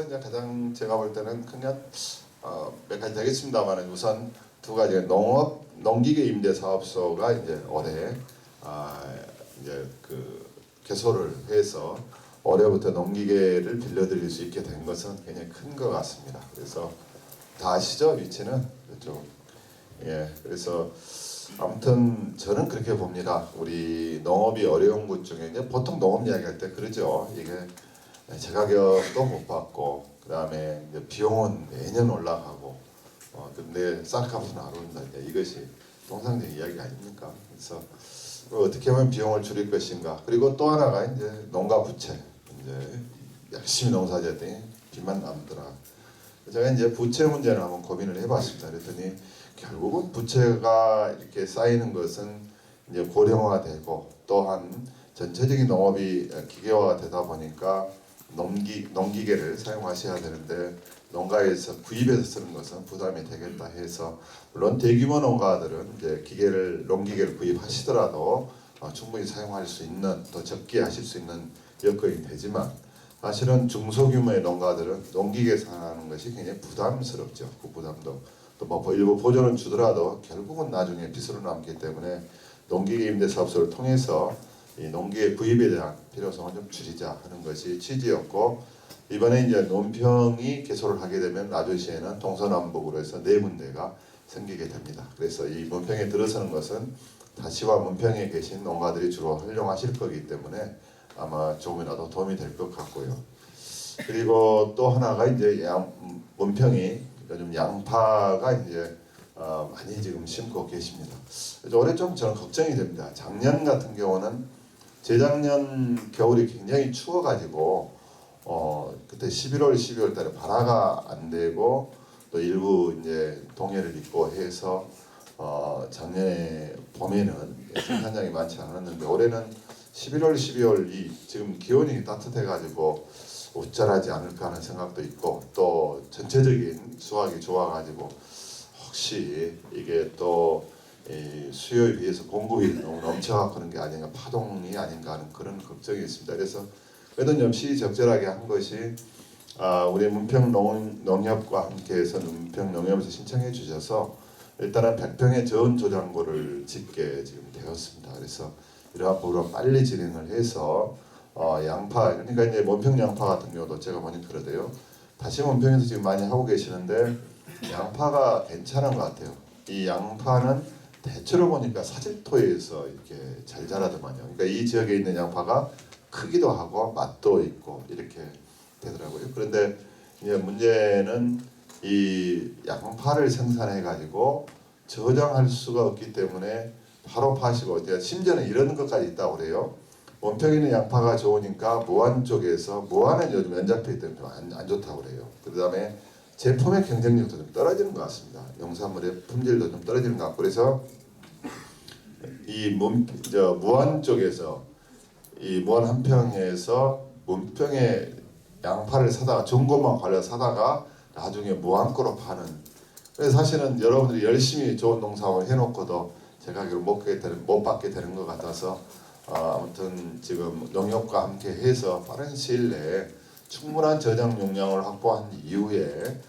이제 가장 제가 볼 때는 그냥 몇 가지 되겠습니다만은 우선 두 가지 농업 농기계 임대 사업소가 이제 올해 이제 그 개소를 해서 올해부터 농기계를 빌려드릴 수 있게 된 것은 굉장히 큰 것 같습니다. 그래서 다 아시죠? 위치는 그쪽. 예, 그래서 아무튼 저는 그렇게 봅니다. 우리 농업이 어려운 곳 중에 이제 보통 농업 이야기할 때 그러죠. 이게 재가격도 못 받고 그다음에 이제 비용은 매년 올라가고 근데 쌀값은 안 오른다. 이것이 통상적인 이야기 아닙니까? 그래서 어떻게 하면 비용을 줄일 것인가. 그리고 또 하나가 이제 농가 부채. 이제 열심히 농사지었더니 빚만 남더라. 제가 이제 부채 문제를 한번 고민을 해봤습니다. 그랬더니 결국은 부채가 이렇게 쌓이는 것은 이제 고령화되고 또한 전체적인 농업이 기계화가 되다 보니까 농기계를 사용하셔야 되는데 농가에서 구입해서 쓰는 것은 부담이 되겠다 해서 물론 대규모 농가들은 이제 농기계를 구입하시더라도 충분히 사용할 수 있는 또 적게 하실 수 있는 여건이 되지만 사실은 중소규모의 농가들은 농기계 사용하는 것이 굉장히 부담스럽죠. 그 부담도 또 뭐 일부 보조는 주더라도 결국은 나중에 빚으로 남기 때문에 농기계 임대사업소를 통해서 이 농기계 구입에 대한 필요성을 좀 줄이자 하는 것이 취지였고 이번에 이제 논평이 개소를 하게 되면 나주시에는 동서남북으로 해서 4군데가 생기게 됩니다. 그래서 이 문평에 들어서는 것은 다시와 문평에 계신 농가들이 주로 활용하실 거기 때문에 아마 조금이라도 도움이 될 것 같고요. 그리고 또 하나가 이제 문평이 요즘 양파가 이제 많이 지금 심고 계십니다. 올해 좀 저는 걱정이 됩니다. 작년 같은 경우는 재작년 겨울이 굉장히 추워가지고 그때 11월, 12월 달에 발화가 안 되고 또 일부 이제 동해를 입고 해서 작년에 봄에는 생산량이 많지 않았는데 올해는 11월, 12월이 지금 기온이 따뜻해가지고 우절하지 않을까 하는 생각도 있고 또 전체적인 수확이 좋아가지고 혹시 이게 또 수요에 비해서 공급이 너무 넘쳐가 그런 게 아닌가 파동이 아닌가 하는 그런 걱정이 있습니다. 그래서 그래도 좀 시적절하게 한 것이 우리 문평 농협과 함께해서 문평 농협에서 신청해 주셔서 일단은 100평의 저온 저장고를 짓게 지금 되었습니다. 그래서 이러한 부분을 빨리 진행을 해서 양파 그러니까 이제 문평 양파 같은 경우도 제가 모니터로도요. 다시 문평에서 지금 많이 하고 계시는데 양파가 괜찮은 것 같아요. 이 양파는 대체로 보니까 사질토에서 이렇게 잘 자라더만요. 그러니까 이 지역에 있는 양파가 크기도 하고 맛도 있고 이렇게 되더라고요. 그런데 이제 문제는 이 양파를 생산해 가지고 저장할 수가 없기 때문에 바로 파시고 심지어는 이런 것까지 있다고 그래요. 원평에는 양파가 좋으니까 무안 쪽에서 무안은 요즘 연작되기 때문에 안 좋다고 그래요. 그 다음에 제품의 경쟁력도 좀 떨어지는 것 같습니다. 농산물의 품질도 좀 떨어지는 것 같고 그래서 이 무안 쪽에서 이 무안 한평에서 문평에 양파를 사다가 중고만 관련 사다가 나중에 무안 거로 파는 그래서 사실은 여러분들이 열심히 좋은 농사를 해놓고도 제가 못 받게 되는 것 같아서 아무튼 지금 농협과 함께 해서 빠른 시일 내에 충분한 저장 용량을 확보한 이후에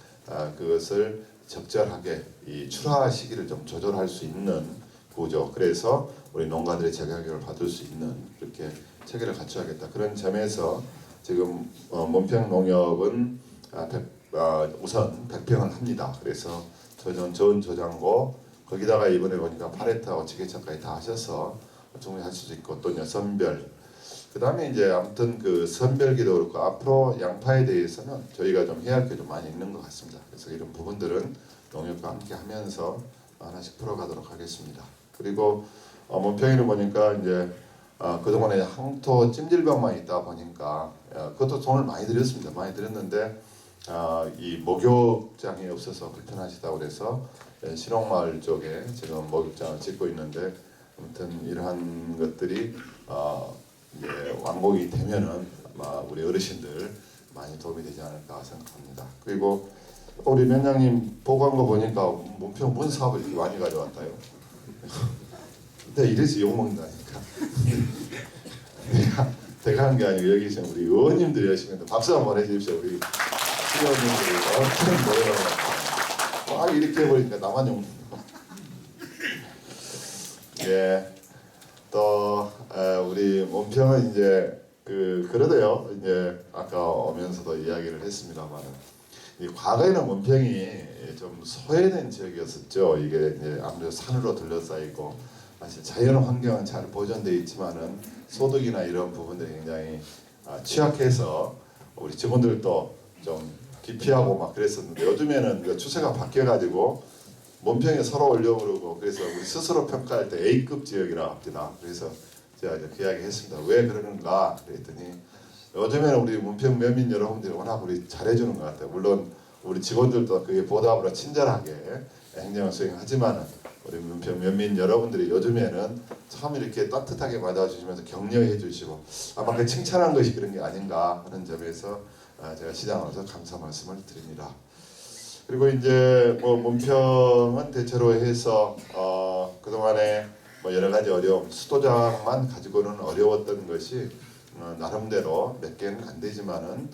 그것을 적절하게 이 출하 시기를 좀 조절할 수 있는 구조 그래서 우리 농가들의 재가격을 받을 수 있는 그렇게 체계를 갖춰야겠다 그런 점에서 지금 문평 농협은 우선 100평을 합니다. 그래서 저온 저장고 거기다가 이번에 보니까 팔레트하고 지게차까지 다 하셔서 충분히 할 수도 있고 또 선별 그 다음에 이제 아무튼 그 선별기도 그렇고 앞으로 양파에 대해서는 저희가 좀 해야 할 게 좀 많이 있는 것 같습니다. 그래서 이런 부분들은 농협과 함께 하면서 하나씩 풀어가도록 하겠습니다. 그리고 문평에는 보니까 이제 그동안에 항토 찜질방만 있다 보니까 그것도 돈을 많이 들였습니다. 많이 들였는데 이 목욕장이 없어서 불편하시다고 그래서 신옥마을 쪽에 지금 목욕장을 짓고 있는데 아무튼 이러한 것들이 이제 완공이 되면은 아마 우리 어르신들 많이 도움이 되지 않을까 생각합니다. 그리고 우리 면장님 보고한 거 보니까 문평 문 사업을 이렇게 많이 가져왔다요. 근데 이래서 욕먹는다니까. 내가 한 게 아니고 여기 계신 우리 의원님들이 열심히 했는데 박수 한번 해주십시오. 우리 시어머니들이 엄청 노래를 막 이렇게 해버리니까 나만 욕. 예. 또 우리 문평은 이제 그러대요. 이제 아까 오면서도 이야기를 했습니다만, 이 과거에는 문평이 좀 소외된 지역이었었죠. 이게 이제 아무래도 산으로 둘러싸이고 사실 자연 환경은 잘 보존되어 있지만은 소득이나 이런 부분들이 굉장히 취약해서 우리 직원들도 좀 기피하고 막 그랬었는데, 요즘에는 그 추세가 바뀌어가지고 문평에 서로 오려고 그러고, 그래서 우리 스스로 평가할 때 A급 지역이라 합니다. 그래서 제가 이제 그 이야기 했습니다. 왜 그러는가 그랬더니, 요즘에는 우리 문평 면민 여러분들이 워낙 우리 잘해주는 것 같아요. 물론 우리 직원들도 그게 보답으로 친절하게 행정을 수행하지만은, 우리 문평 면민 여러분들이 요즘에는 참 이렇게 따뜻하게 맞아주시면서 격려해 주시고, 아마 그 칭찬한 것이 그런 게 아닌가 하는 점에서 제가 시장으로서 감사 말씀을 드립니다. 그리고 이제 뭐 문평은 대체로 해서 그동안에 뭐 여러 가지 어려움, 수도장만 가지고는 어려웠던 것이 나름대로 몇 개는 안 되지만은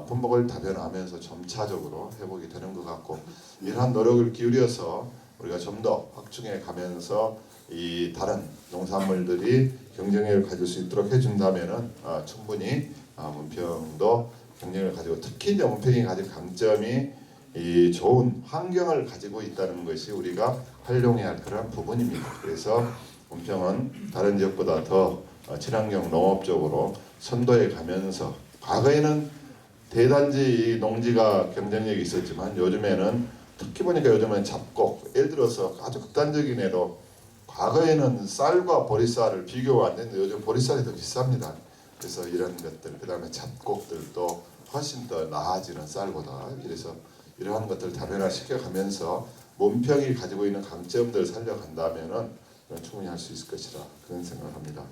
분목을 다변화하면서 점차적으로 회복이 되는 것 같고, 이러한 노력을 기울여서 우리가 좀 더 확충해 가면서 이 다른 농산물들이 경쟁력을 가질 수 있도록 해준다면은 충분히 문평도 경쟁력을 가지고, 특히 이제 문평이 가진 강점이 이 좋은 환경을 가지고 있다는 것이 우리가 활용해야 할 그런 부분입니다. 그래서 문평은 다른 지역보다 더 친환경 농업 쪽으로 선도해 가면서, 과거에는 대단지 농지가 경쟁력이 있었지만 요즘에는 특히 보니까 요즘은 잡곡, 예를 들어서 아주 극단적인 예로 과거에는 쌀과 보리쌀을 비교가 안 되는데 요즘 보리쌀이 더 비쌉니다. 그래서 이런 것들, 그 다음에 잡곡들도 훨씬 더 나아지는 쌀보다, 이래서 이러한 것들을 다변화시켜 가면서 문평이 가지고 있는 강점들을 살려간다면은 충분히 할 수 있을 것이라 그런 생각을 합니다.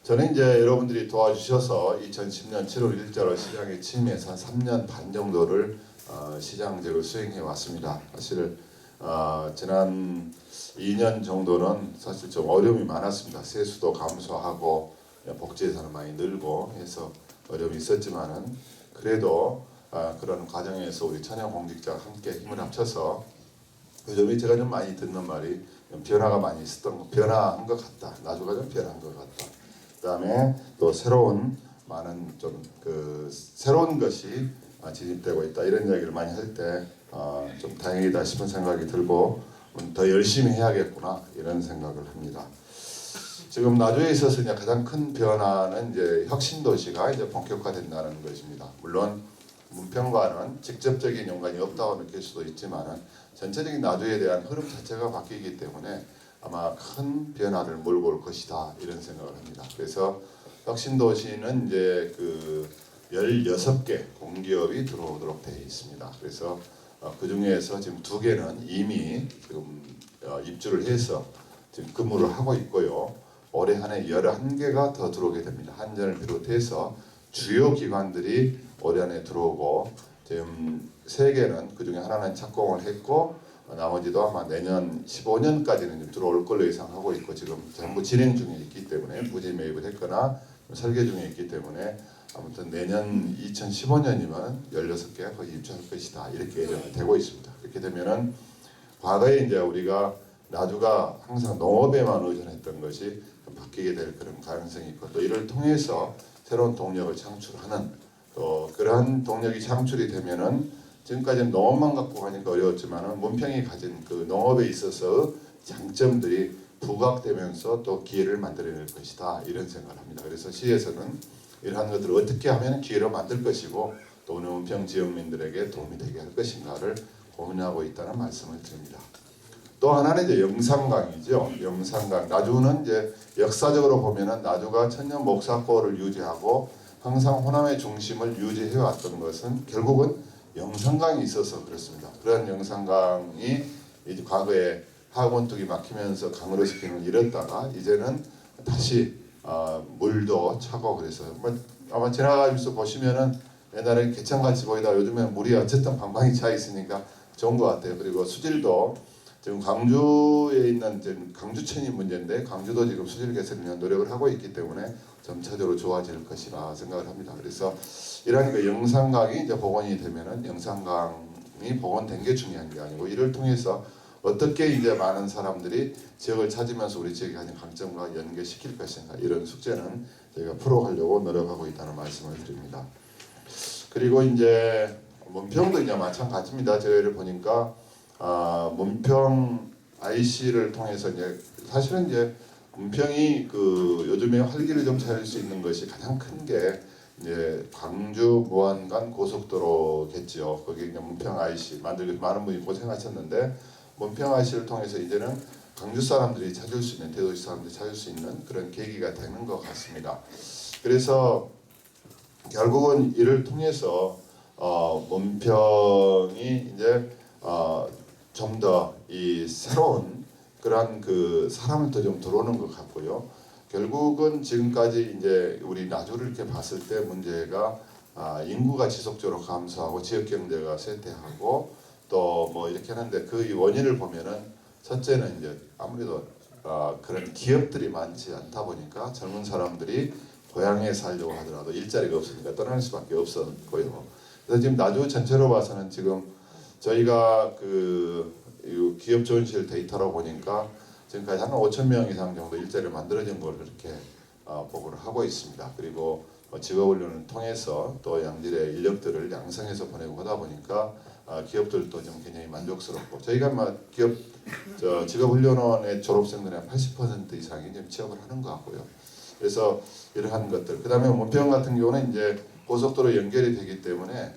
저는 이제 여러분들이 도와주셔서 2010년 7월 1일자로 시장에 취임해서 한 3년 반 정도를 시장직을 수행해 왔습니다. 사실 지난 2년 정도는 사실 좀 어려움이 많았습니다. 세수도 감소하고 복지 예산은 많이 늘고 해서 어려움이 있었지만은, 그래도 그런 과정에서 우리 천연 공직자가 함께 힘을 합쳐서, 요즘에 제가 좀 많이 듣는 말이 변화가 많이 있었던, 변화한 것 같다. 나주가 좀 변한 것 같다. 그다음에 또 새로운 많은 좀 새로운 것이 진입되고 있다. 이런 이야기를 많이 할 때 좀 다행이다 싶은 생각이 들고, 더 열심히 해야겠구나 이런 생각을 합니다. 지금 나주에 있어서 이제 가장 큰 변화는 이제 혁신 도시가 이제 본격화된다는 것입니다. 물론 문평과는 직접적인 연관이 없다고 느낄 수도 있지만은, 전체적인 나주에 대한 흐름 자체가 바뀌기 때문에 아마 큰 변화를 몰고 올 것이다 이런 생각을 합니다. 그래서 혁신도시는 이제 16개 공기업이 들어오도록 되어 있습니다. 그래서 그 중에서 지금 2개는 이미 지금 입주를 해서 지금 근무를 하고 있고요. 올해 한 해 11개가 더 들어오게 됩니다. 한전을 비롯해서 주요 기관들이 올해 안에 들어오고, 지금 3개는 그 중에 하나는 착공을 했고, 나머지도 아마 내년 15년까지는 들어올 걸로 예상하고 있고, 지금 전부 진행 중에 있기 때문에 부지 매입을 했거나 설계 중에 있기 때문에, 아무튼 내년 2015년이면 16개가 거의 입주할 것이다 이렇게 예정이 되고 있습니다. 그렇게 되면은 과거에 이제 우리가 나주가 항상 농업에만 의존했던 것이 좀 바뀌게 될 그런 가능성이 있고, 또 이를 통해서 새로운 동력을 창출하는, 또 그러한 동력이 창출이 되면은 지금까지는 농업만 갖고 가니까 어려웠지만은 문평이 가진 그 농업에 있어서 장점들이 부각되면서 또 기회를 만들어낼 것이다 이런 생각을 합니다. 그래서 시에서는 이러한 것들을 어떻게 하면 기회로 만들 것이고, 또 우리 문평 지역민들에게 도움이 되게 할 것인가를 고민하고 있다는 말씀을 드립니다. 또 하나는 이제 영산강이죠. 영산강. 나주는 이제 역사적으로 보면은 나주가 천년 목사고를 유지하고 항상 호남의 중심을 유지해 왔던 것은 결국은 영산강이 있어서 그렇습니다. 그런 영산강이 이제 과거에 하원뚝이 막히면서 강으로 시키는 이랬다가 이제는 다시 물도 차고, 그래서 아마 지나가면서 보시면은 옛날에 개천같이 보이다 요즘에 물이 어쨌든 방방이 차 있으니까 좋은 것 같아요. 그리고 수질도 지금 광주에 있는 지금 광주천이 문제인데 광주도 지금 수질 개선을 위한 노력을 하고 있기 때문에 점차적으로 좋아질 것이라 생각을 합니다. 그래서 이런 그 영산강이 이제 복원이 되면은 영산강이 복원된 게 중요한 게 아니고 이를 통해서 어떻게 이제 많은 사람들이 지역을 찾으면서 우리 지역의 가진 강점과 연계시킬 것인가 이런 숙제는 저희가 풀어가려고 노력하고 있다는 말씀을 드립니다. 그리고 이제 문평도 이제 마찬가지입니다. 저희를 보니까 문평 IC를 통해서 이제 사실은 이제 문평이 그 요즘에 활기를 좀 찾을 수 있는 것이 가장 큰 게 이제 광주 무안간 고속도로겠지요. 거기 이제 문평 IC 만들기 많은 분이 고생하셨는데 문평 IC를 통해서 이제는 광주 사람들이 찾을 수 있는 대도시 사람들이 찾을 수 있는 그런 계기가 되는 것 같습니다. 그래서 결국은 이를 통해서 문평이 이제 좀 더 이 새로운 그러한 그 사람을 더 좀 들어오는 것 같고요. 결국은 지금까지 이제 우리 나주를 이렇게 봤을 때 문제가 인구가 지속적으로 감소하고 지역 경제가 쇠퇴하고 또 뭐 이렇게 하는데 그 원인을 보면은 첫째는 이제 아무래도 그런 기업들이 많지 않다 보니까 젊은 사람들이 고향에 살려고 하더라도 일자리가 없으니까 떠날 수밖에 없었고요. 그래서 지금 나주 전체로 봐서는 지금 저희가 그 기업 지원실 데이터로 보니까 지금까지 한 5천 명 이상 정도 일자리를 만들어진 걸 그렇게 보고를 하고 있습니다. 그리고 직업훈련을 통해서 또 양질의 인력들을 양성해서 보내고 하다 보니까 기업들도 좀 굉장히 만족스럽고 저희가 기업 직업훈련원의 졸업생들의 80% 이상이 지금 취업을 하는 것 같고요. 그래서 이러한 것들. 그다음에 문평 같은 경우는 이제 고속도로 연결이 되기 때문에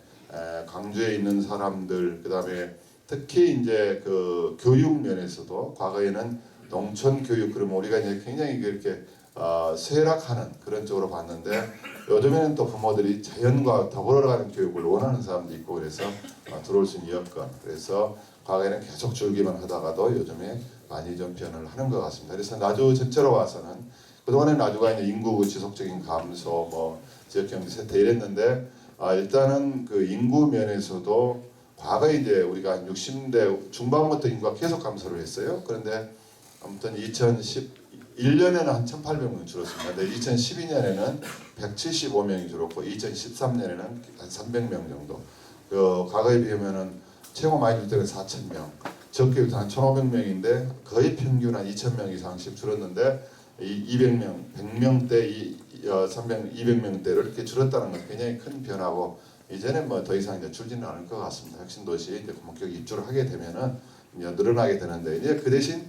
광주에 있는 사람들 그다음에 특히 이제 그 교육 면에서도 과거에는 농촌 교육 그러면 우리가 이제 굉장히 그렇게 쇠락하는 그런 쪽으로 봤는데 요즘에는 또 부모들이 자연과 더불어가는 교육을 원하는 사람도 있고 그래서 들어올 수 있는 여건 그래서 과거에는 계속 줄기만 하다가도 요즘에 많이 좀 변화를 하는 것 같습니다. 그래서 나주 전체로 봐서는 그동안에 나주가 이제 인구 지속적인 감소 뭐 지역경제 쇠퇴 이랬는데 일단은 그 인구 면에서도 과거에 이제 우리가 한 60대 중반부터 인구가 계속 감소를 했어요. 그런데 아무튼 2011년에는 한 1,800명 줄었습니다. 근데 2012년에는 175명이 줄었고 2013년에는 한 300명 정도. 그 과거에 비하면은 최고 많이 줄 때는 4,000명, 적게 한 1,500명인데 거의 평균 한 2,000명 이상씩 줄었는데 200명, 100명대, 300, 200명대를 이렇게 줄었다는 건 굉장히 큰 변화고 이제는 뭐 더 이상 이제 줄지는 않을 것 같습니다. 혁신 도시에 이제 본격 입주를 하게 되면은 이제 늘어나게 되는데 이제 그 대신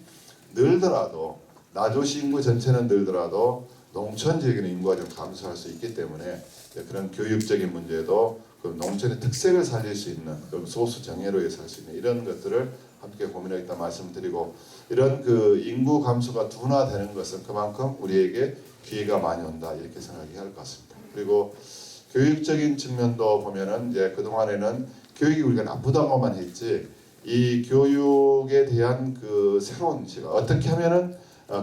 늘더라도 나주시 인구 전체는 늘더라도 농촌 지역에는 인구가 좀 감소할 수 있기 때문에 그런 교육적인 문제도 그 농촌의 특색을 살릴 수 있는 그 소수 정예로에서 할 수 있는 이런 것들을 함께 고민하겠다 말씀드리고 이런 그 인구 감소가 둔화되는 것은 그만큼 우리에게 기회가 많이 온다 이렇게 생각해야 할 것 같습니다. 그리고 교육적인 측면도 보면은 이제 그 동안에는 교육이 우리가 나쁘다고만 했지 이 교육에 대한 그 새로운 시각 어떻게 하면은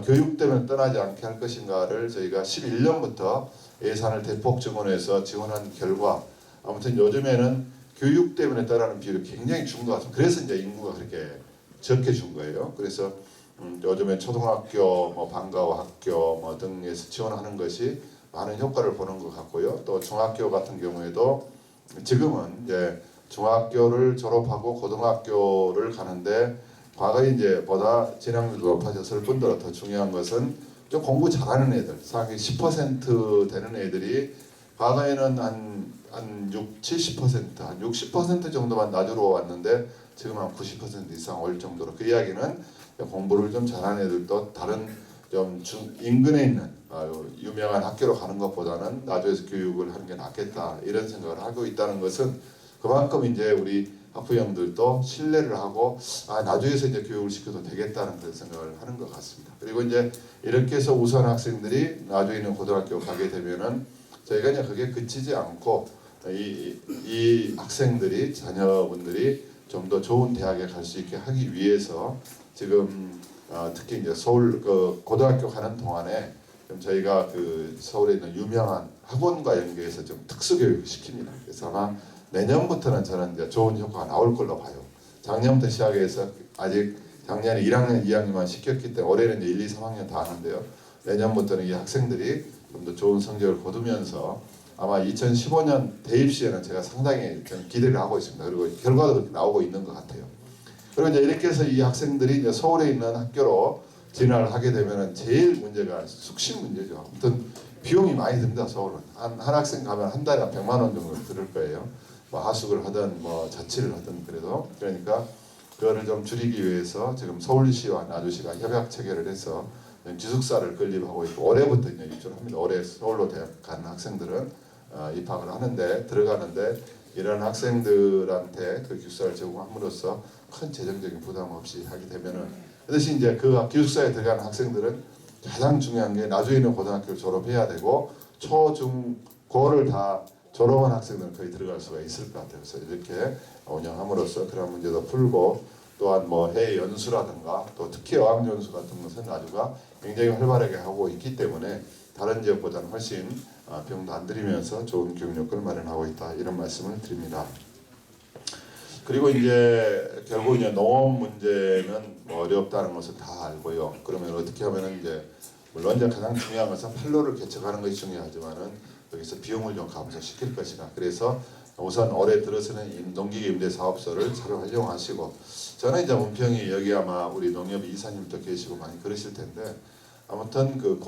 교육 때문에 떠나지 않게 할 것인가를 저희가 11년부터 예산을 대폭 증원해서 지원한 결과 아무튼 요즘에는 교육 때문에 떠나는 비율이 굉장히 준 것 같습니다. 그래서 이제 인구가 그렇게 적게 준 거예요. 그래서 요즘에 초등학교, 뭐 방과후 학교 뭐 등에서 지원하는 것이 많은 효과를 보는 것 같고요. 또 중학교 같은 경우에도 지금은 이제 중학교를 졸업하고 고등학교를 가는데 과거에 이제 보다 진학률도 높아졌을 뿐더러 더 중요한 것은 좀 공부 잘하는 애들, 상위 10% 되는 애들이 과거에는 한 70%, 한 60% 정도만 나주로 왔는데 지금 한 90% 이상 올 정도로 그 이야기는 공부를 좀 잘하는 애들도 다른 좀 인근에 있는 유명한 학교로 가는 것보다는 나주에서 교육을 하는 게 낫겠다 이런 생각을 하고 있다는 것은 그만큼 이제 우리 학부형들도 신뢰를 하고 나주에서 이제 교육을 시켜도 되겠다는 그런 생각을 하는 것 같습니다. 그리고 이제 이렇게 해서 우수한 학생들이 나주에 있는 고등학교 가게 되면은 저희가 이제 그게 그치지 않고 이 학생들이 자녀분들이 좀 더 좋은 대학에 갈 수 있게 하기 위해서 지금 특히 이제 서울 그 고등학교 가는 동안에 좀 저희가 그 서울에 있는 유명한 학원과 연계해서 좀 특수 교육을 시킵니다. 그래서 아마 내년부터는 저는 이제 좋은 효과가 나올 걸로 봐요. 작년부터 시작해서 아직 작년에 1학년, 2학년만 시켰기 때문에 올해는 이제 1, 2, 3학년 다 하는데요. 내년부터는 이 학생들이 좀 더 좋은 성적을 거두면서 아마 2015년 대입 시에는 제가 상당히 좀 기대를 하고 있습니다. 그리고 결과도 그렇게 나오고 있는 것 같아요. 그리고 이제 이렇게 해서 이 학생들이 이제 서울에 있는 학교로 진학을 하게 되면은 제일 문제가 숙식 문제죠. 아무튼 비용이 많이 듭니다. 서울은 한 학생 가면 한 달에 100만 원 정도 들을 거예요. 뭐 하숙을 하든 뭐 자취를 하든 그래도 그러니까 그거를 좀 줄이기 위해서 지금 서울시와 나주시가 협약 체결을 해서 기숙사를 건립하고 있고 올해부터 이제 입주를 합니다. 올해 서울로 대학 가는 학생들은 입학을 하는데 들어가는데 이런 학생들한테 그 기숙사를 제공함으로써 큰 재정적인 부담 없이 하게 되면은 그 대신 이제 그 기숙사에 들어가는 학생들은 가장 중요한 게 나중에 있는 고등학교를 졸업해야 되고 초, 중, 고를 다 졸업한 학생들은 거의 들어갈 수가 있을 것 같아요. 그래서 이렇게 운영함으로써 그런 문제도 풀고 또한 뭐 해외 연수라든가 또 특히 어학연수 같은 것은 나주가 굉장히 활발하게 하고 있기 때문에 다른 지역보다는 훨씬 비용도 안 들이면서 좋은 교육 여건을 마련하고 있다 이런 말씀을 드립니다. 그리고 이제 결국 이제 농업 문제는 뭐 어렵다는 것을 다 알고요. 그러면 어떻게 하면은 이제 물론 이제 가장 중요한 것은 판로를 개척하는 것이 중요하지만은 여기서 비용을 좀 감소시킬 것이다. 그래서 우선 올해 들어서는 농기계 임대 사업소를 잘 활용하시고 저는 이제 문평이 여기 아마 우리 농협 이사님도 계시고 많이 그러실 텐데 아무튼 그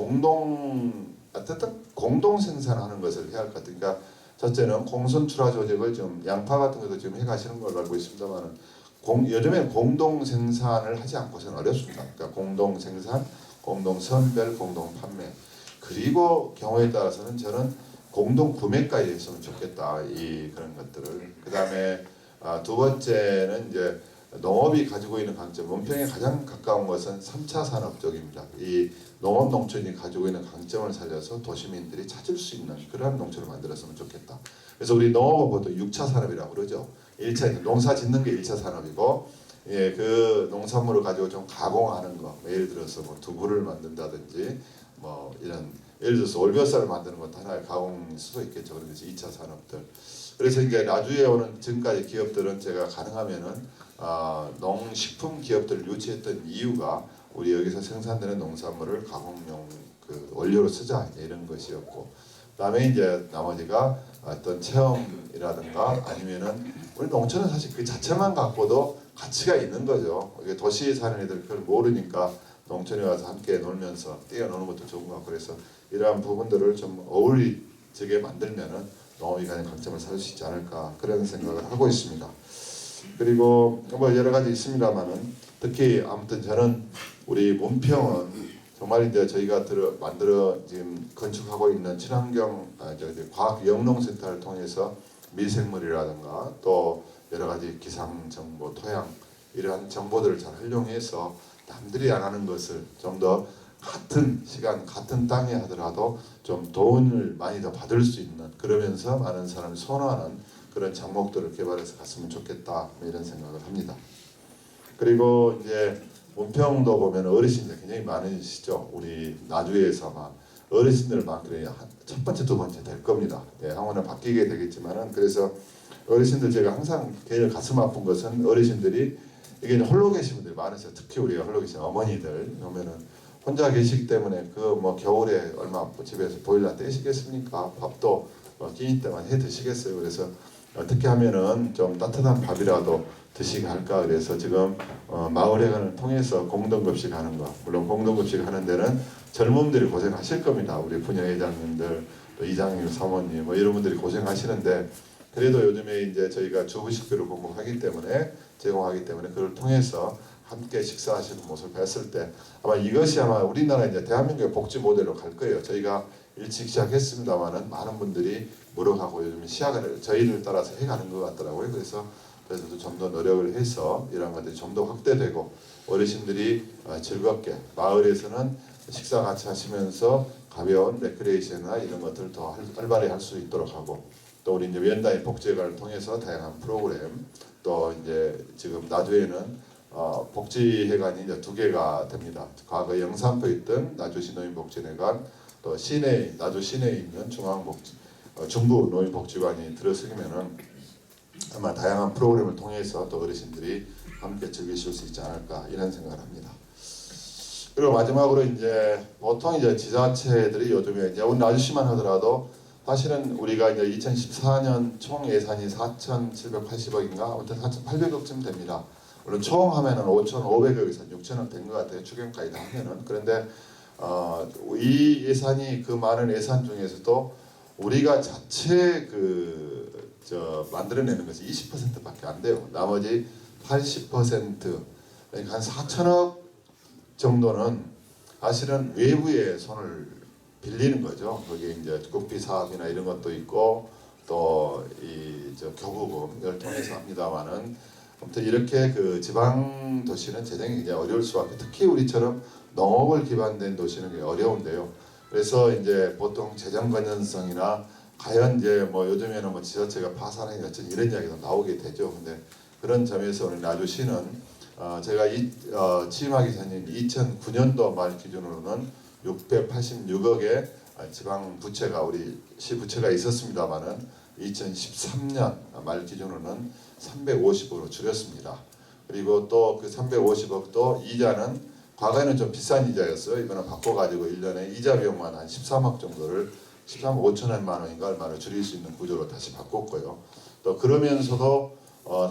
어쨌든 공동 생산하는 것을 해야 할 것 같아요. 그러니까 첫째는 공선 출하 조직을 좀 양파 같은 것도 지금 해가시는 걸로 알고 있습니다만은 요즘에는 공동 생산을 하지 않고서는 어렵습니다. 그러니까 공동 생산, 공동 선별, 공동 판매 그리고 경우에 따라서는 저는 공동 구매까지 했으면 좋겠다 이 그런 것들을 그 다음에 두 번째는 이제 농업이 가지고 있는 강점 문평에 가장 가까운 것은 3차 산업 쪽입니다. 이 농업 농촌이 가지고 있는 강점을 살려서 도시민들이 찾을 수 있는 그러한 농촌을 만들었으면 좋겠다. 그래서 우리 농업은 보통 6차 산업이라고 그러죠. 1차 농사 짓는 게 1차 산업이고 예, 그 농산물을 가지고 좀 가공하는 거 예를 들어서 뭐 두부를 만든다든지 뭐 이런 예를 들어서 올벼살을 만드는 것도 하나의 가공일 수도 있겠죠. 그런 것이 2차 산업들. 그래서 이제 나주에 오는 지금까지 기업들은 제가 가능하면은 농식품 기업들을 유치했던 이유가 우리 여기서 생산되는 농산물을 가공용 그 원료로 쓰자 이런 것이었고 그다음에 이제 나머지가 어떤 체험이라든가 아니면은 우리 농촌은 사실 그 자체만 갖고도 가치가 있는 거죠. 이게 도시에 사는 애들 그걸 모르니까 농촌에 와서 함께 놀면서 뛰어노는 것도 좋은 것 같고 그래서 이러한 부분들을 좀 어울리게 만들면은 농업이 가진 강점을 살릴 수 있지 않을까 그런 생각을 하고 있습니다. 그리고 뭐 여러 가지 있습니다만은 특히 아무튼 저는 우리 문평은 정말 이제 저희가 만들어 지금 건축하고 있는 친환경 과학 영농센터를 통해서 미생물이라든가 또 여러 가지 기상 정보, 토양 이러한 정보들을 잘 활용해서 남들이 안 하는 것을 좀 더 같은 시간, 같은 땅에 하더라도 좀 돈을 많이 더 받을 수 있는 그러면서 많은 사람이 선호하는 그런 작목들을 개발해서 갔으면 좋겠다 이런 생각을 합니다. 그리고 이제 문평도 보면 어르신들 굉장히 많으시죠. 우리 나주에서 아마 어르신들 많기는 첫 번째, 두 번째 될 겁니다. 예, 향후는 바뀌게 되겠지만은 그래서 어르신들 제가 항상 제일 가슴 아픈 것은 어르신들이 이게 홀로 계신 분들이 많으세요. 특히 우리가 홀로 계신 어머니들 보면은 혼자 계시기 때문에 그 뭐 겨울에 얼마 집에서 보일러 떼시겠습니까? 밥도 끼니 때만 해 드시겠어요. 그래서 어떻게 하면은 좀 따뜻한 밥이라도 드시게 할까 그래서 지금 마을회관을 통해서 공동급식 하는 거 물론 공동급식 하는 데는 젊은들이 고생하실 겁니다. 우리 분야회장님들 또 이장님 사모님 뭐 이런 분들이 고생하시는데 그래도 요즘에 이제 저희가 주부식비를 공급하기 때문에 제공하기 때문에 그걸 통해서 함께 식사하시는 모습을 봤을 때 아마 이것이 아마 우리나라 이제 대한민국의 복지 모델로 갈 거예요. 저희가 일찍 시작했습니다만은 많은 분들이 물어가고 요즘 시작을 저희를 따라서 해가는 것 같더라고요. 그래서 좀 더 노력을 해서 이런 것들이 좀 더 확대되고 어르신들이 즐겁게 마을에서는 식사 같이 하시면서 가벼운 레크레이션이나 이런 것들을 더 활발히 할 수 있도록 하고 또 우리 이제 위원단위 복지회관을 통해서 다양한 프로그램 또 이제 지금 나주에는 복지회관이 이제 2개가 됩니다. 과거 영산포에 있던 나주시 노인복지회관 또 시내 나주 시내에 있는 중부 노인복지관이 들어서면은 아마 다양한 프로그램을 통해서 또 어르신들이 함께 즐기실 수 있지 않을까 이런 생각을 합니다. 그리고 마지막으로 이제 보통 이제 지자체들이 요즘에 이제 오늘 아저씨만 하더라도 사실은 우리가 이제 2014년 총 예산이 4,780억인가 아무튼 4,800억쯤 됩니다. 물론 총 하면은 5,500억에서 6,000억 된 것 같아요. 추경까지 다 하면은. 그런데 이 예산이 그 많은 예산 중에서도 우리가 자체 만들어내는 것이 20%밖에 안 돼요. 나머지 80% 그러니까 한 4천억 정도는 사실은 외부의 손을 빌리는 거죠. 거기에 이제 국비 사업이나 이런 것도 있고 또 이 교부금을 통해서 합니다만은 아무튼 이렇게 그 지방 도시는 재정이 굉장히 어려울 수밖에. 특히 우리처럼 농업을 기반된 도시는 굉장히 어려운데요. 그래서 이제 보통 재정 건전성이나 과연 이제 뭐 요즘에는 뭐 지자체가 파산하기 어쩐 이런 이야기도 나오게 되죠. 근데 그런 점에서 오늘 나주시는 제가 취임하기 전인 2009년도 말 기준으로는 686억의 지방 부채가 우리 시 부채가 있었습니다만은 2013년 말 기준으로는 350억으로 줄였습니다. 그리고 또 그 350억도 이자는 과거에는 좀 비싼 이자였어요. 이번에 바꿔가지고 1년에 이자 비용만 한 13억 정도를 13억 5천만 원인가 얼마를 줄일 수 있는 구조로 다시 바꿨고요. 또 그러면서도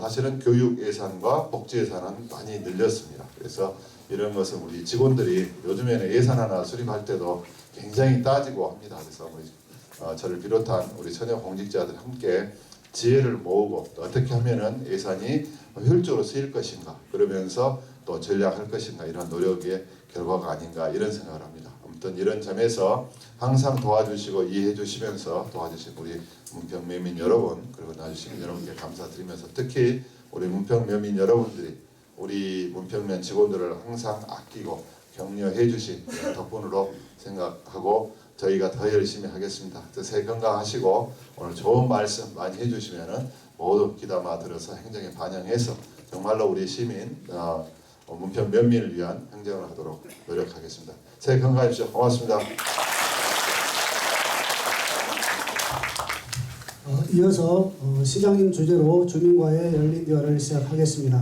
사실은 교육 예산과 복지 예산은 많이 늘렸습니다. 그래서 이런 것은 우리 직원들이 요즘에는 예산 하나 수립할 때도 굉장히 따지고 합니다. 그래서 우리 저를 비롯한 우리 천여 공직자들 함께 지혜를 모으고 또 어떻게 하면은 예산이 효율적으로 쓰일 것인가 그러면서 또 전략할 것인가 이런 노력의 결과가 아닌가 이런 생각을 합니다. 아무튼 이런 점에서 항상 도와주시고 이해해 주시면서 도와주신 우리 문평면민 여러분 그리고 나주시민 여러분께 감사드리면서 특히 우리 문평면민 여러분들이 우리 문평면 직원들을 항상 아끼고 격려해 주신 덕분으로 생각하고 저희가 더 열심히 하겠습니다. 새해 건강하시고 오늘 좋은 말씀 많이 해주시면은 모두 귀담아 들어서 행정에 반영해서 정말로 우리 시민 문평 면민을 위한 행정을 하도록 노력하겠습니다. 새해 건강하십시오. 고맙습니다. 이어서 시장님 주제로 주민과의 열린 대화를 시작하겠습니다.